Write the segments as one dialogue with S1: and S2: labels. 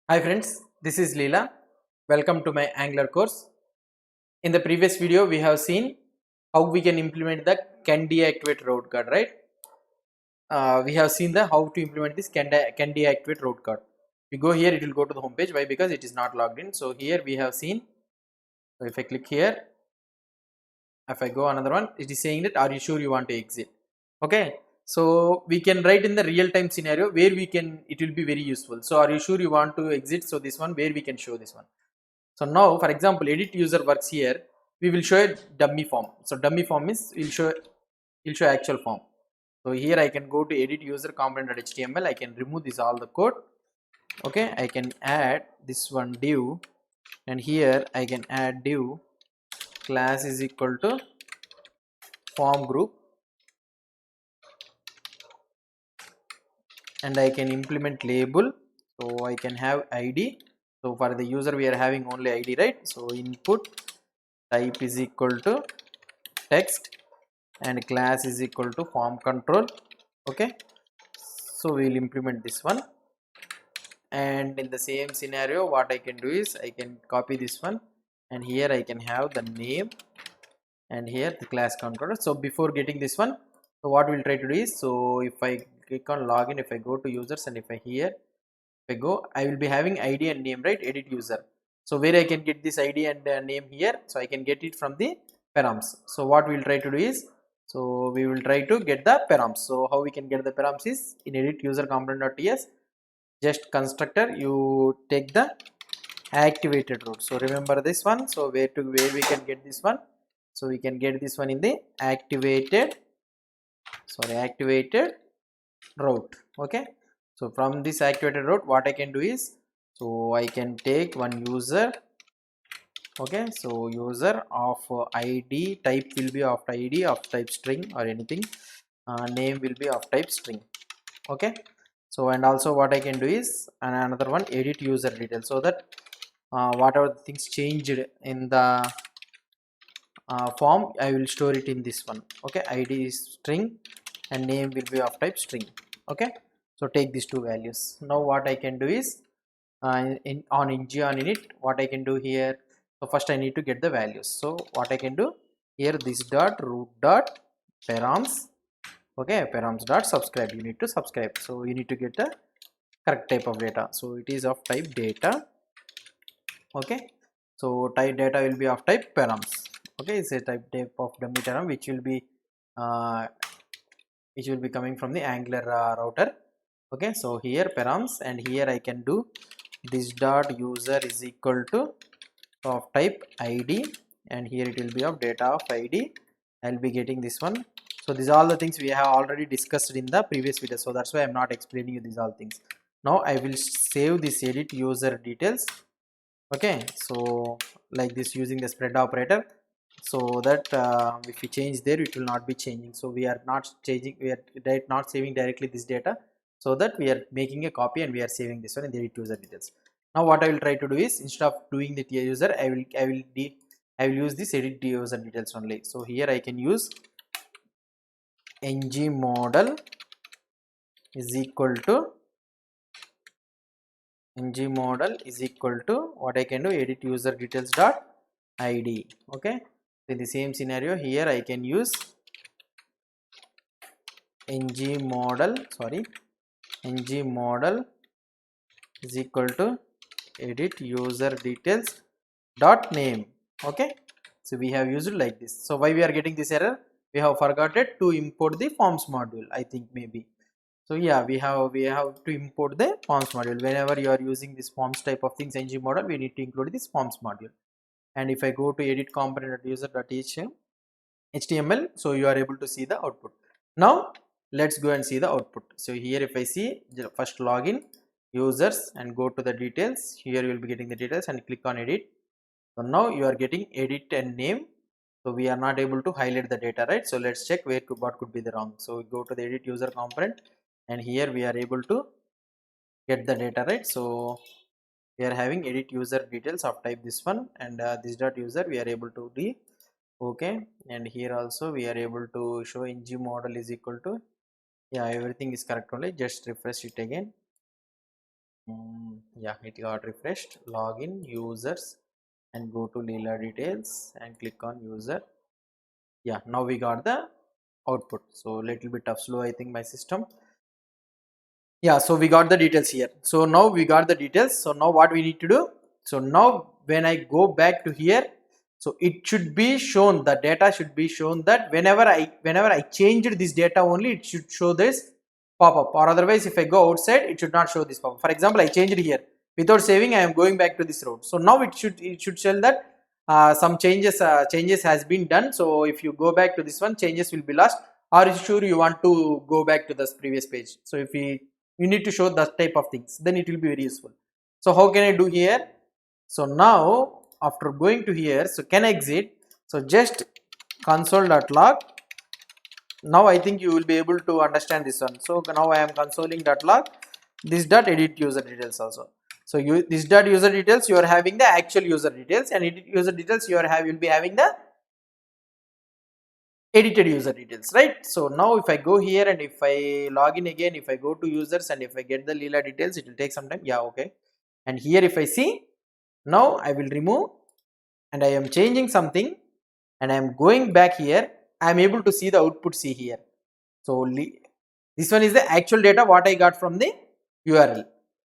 S1: Hi friends, this is Leela. Welcome to my Angular course. In the previous video, we have seen how we can implement the can deactivate route card, right? We have seen the how to implement this can deactivate route card. We go here, it will go to the home page. Why? Because it is not logged in. So here we have seen. So if I click here, if I go another one, it is saying that are you sure you want to exit? Okay. So we can write in the real time scenario where we can. It will be very useful. So are you sure you want to exit? So this one where we can show this one. So now, for example, edit user works here. We will show a dummy form. So dummy form is will show actual form. So here I can go to edit user component.html. I can remove this all the code. Okay, I can add this one div, and here I can add div class is equal to form group, and I can implement label. So I can have ID. So for the user we are having only ID, right? So input type is equal to text and class is equal to form control. Okay, so we will implement this one, and in the same scenario what I can do is I can copy this one, and here I can have the name and here the class controller. So before getting this one, so what we'll try to do is, so if I click on login, if I go to users, and if I here if I go, I will be having ID and name, right? Edit user. So where I can get this ID and name here, so I can get it from the params. So what we'll try to do is, so we will try to get the params. So how we can get the params is in edit user component.ts, just constructor you take the activated route. So remember this one. So where we can get this one? So we can get this one in the activated route. Okay, so from this activated route what I can do is, so I can take one user. Okay, so user of ID type will be of ID of type string or anything, name will be of type string. Okay, so and also what I can do is, and another one, edit user details, so that whatever things changed in the form I will store it in this one. Okay, ID is string and name will be of type string. Okay, so take these two values. Now what I can do is, on on init what I can do here, so first I need to get the values. So what I can do here, this dot root dot params. Okay, params dot subscribe, you need to subscribe, so you need to get the correct type of data. So it is of type data. Okay, so type data will be of type params. Okay, it's a type of dummy param uh, which will be coming from the Angular router. Okay, so here params, and here I can do this dot user is equal to of type ID, and here it will be of data of ID. I'll be getting this one. So these are all the things we have already discussed in the previous video, so that's why I'm not explaining you these all things. Now I will save this edit user details. Okay, so like this, using the spread operator, so that if we change there it will not be changing. So we are not changing, we are not saving directly this data, so that we are making a copy and we are saving this one in the edit user details. Now what I will try to do is, instead of doing the user, I will use this edit user details only. So here I can use ng model is equal to what I can do, edit user details dot id. Okay, in the same scenario here I can use ng model is equal to edit user details dot name. Okay, so we have used it like this. So why we are getting this error? We have forgotten to import the forms module, I think, maybe. So yeah, we have to import the forms module. Whenever you are using this forms type of things, ng model, we need to include this forms module. And if I go to edit component.user.html, so you are able to see the output. Now let's go and see the output. So here if I see, first login users and go to the details, here you will be getting the details and click on edit. So now you are getting edit and name. So we are not able to highlight the data, right? So let's check what could be the wrong. So we go to the edit user component, and here we are able to get the data, right? So we are having edit user details of type this one, and this dot user we are able to do. Okay, and here also we are able to show ng model is equal to, yeah, everything is correct only. Just refresh it again. Yeah, it got refreshed. Login users and go to Leela details and click on user. Yeah, now we got the output. So little bit of slow, I think, my system. Yeah, so we got the details here. So now we got the details. So now what we need to do? So now when I go back to here, so it should be shown, the data should be shown that whenever I changed this data only, it should show this pop-up, or otherwise if I go outside, it should not show this pop-up. For example, I changed here without saving, I am going back to this road. So now it should tell that some changes has been done. So if you go back to this one, changes will be lost. Or is sure you want to go back to this previous page. So if you need to show that type of things, then it will be very useful. So how can I do here? So now after going to here, so can I exit? So just console.log. Now I think you will be able to understand this one. So now I am consoling.log this dot edit user details also. So this dot user details, you are having the actual user details, and edit user details you will be having the edited user details, right? So now if I go here and if I log in again, if I go to users and if I get the Leela details, it will take some time. Yeah, okay. And here if I see, now I will remove and I am changing something and I am going back here, I am able to see the output. See here. So this one is the actual data what I got from the URL,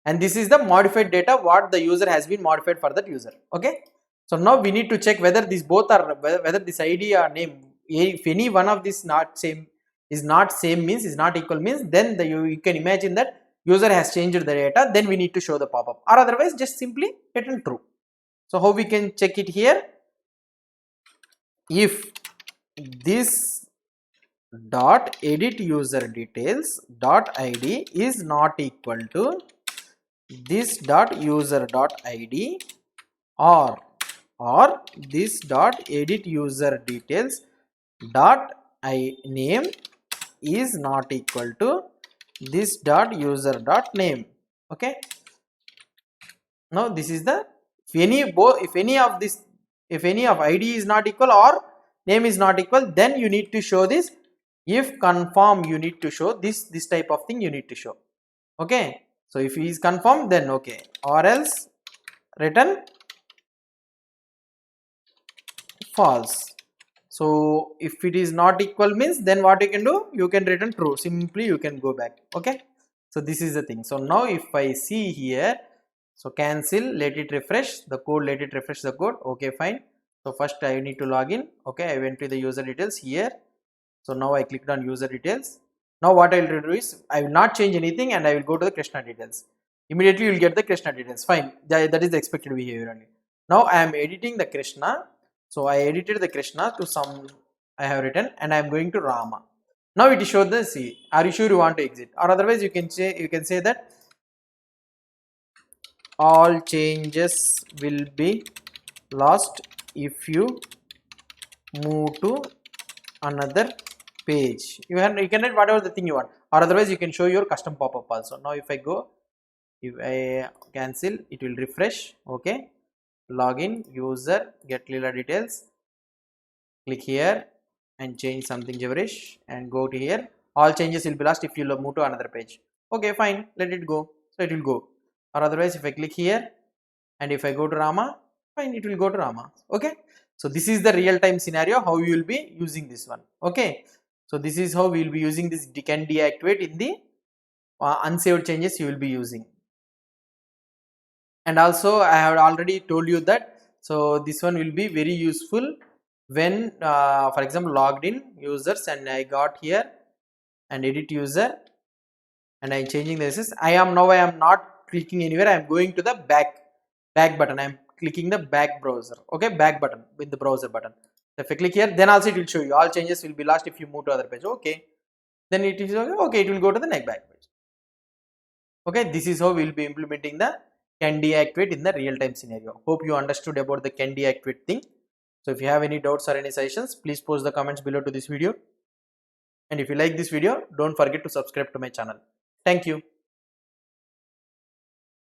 S1: and this is the modified data what the user has been modified for that user. Okay. So now we need to check whether these both are, whether this ID or name, if any one of this is not same means, is not equal means, then you can imagine that user has changed the data, then we need to show the pop-up, or otherwise just simply return true. So how we can check it here? If this dot edit user details dot id is not equal to this dot user dot id, or this dot edit user details dot name is not equal to this dot user dot name. Okay. Now this is the, if any of id is not equal or name is not equal, then you need to show this. If confirm, you need to show this type of thing you need to show. Okay. So if he is confirmed, then okay, or else return false. So if it is not equal means, then what you can do, you can return true, simply you can go back. Okay. So this is the thing. So now if I see here, so cancel, let it refresh the code, let it refresh the code. Okay, fine. So first I need to log in. Okay, I went to the user details here. So now I clicked on user details. Now what I will do is, I will not change anything and I will go to the Krishna details. Immediately you will get the Krishna details. Fine, that is the expected behavior only. Now I am editing the Krishna. So I edited the Krishna to some I have written, and I am going to Rama. Now it is showed the C. Are you sure you want to exit? Or otherwise you can say that all changes will be lost if you move to another page. You can write whatever the thing you want, or otherwise you can show your custom pop-up also. Now if I go, if I cancel, it will refresh. Okay, login, user, get Leela details, click here and change something gibberish and go to here. All changes will be lost if you move to another page. Okay, fine, let it go. So it will go. Or otherwise if I click here and if I go to Rama, fine, it will go to Rama. Okay. So this is the real-time scenario how you will be using this one. Okay. So this is how we will be using this can deactivate in the unsaved changes you will be using. And also I have already told you that, so this one will be very useful when for example logged in users and I got here and edit user and I am changing this. I am not clicking anywhere, I am going to the back button. I am clicking the back browser. Okay, back button with the browser button. So if I click here, then also it will show you all changes will be lost if you move to other page. Okay, then it is okay, it will go to the next back page. Okay, this is how we will be implementing the can deactivate in the real-time scenario. Hope you understood about the can deactivate thing. So if you have any doubts or any suggestions, please post the comments below to this video. And if you like this video, don't forget to subscribe to my channel. Thank you.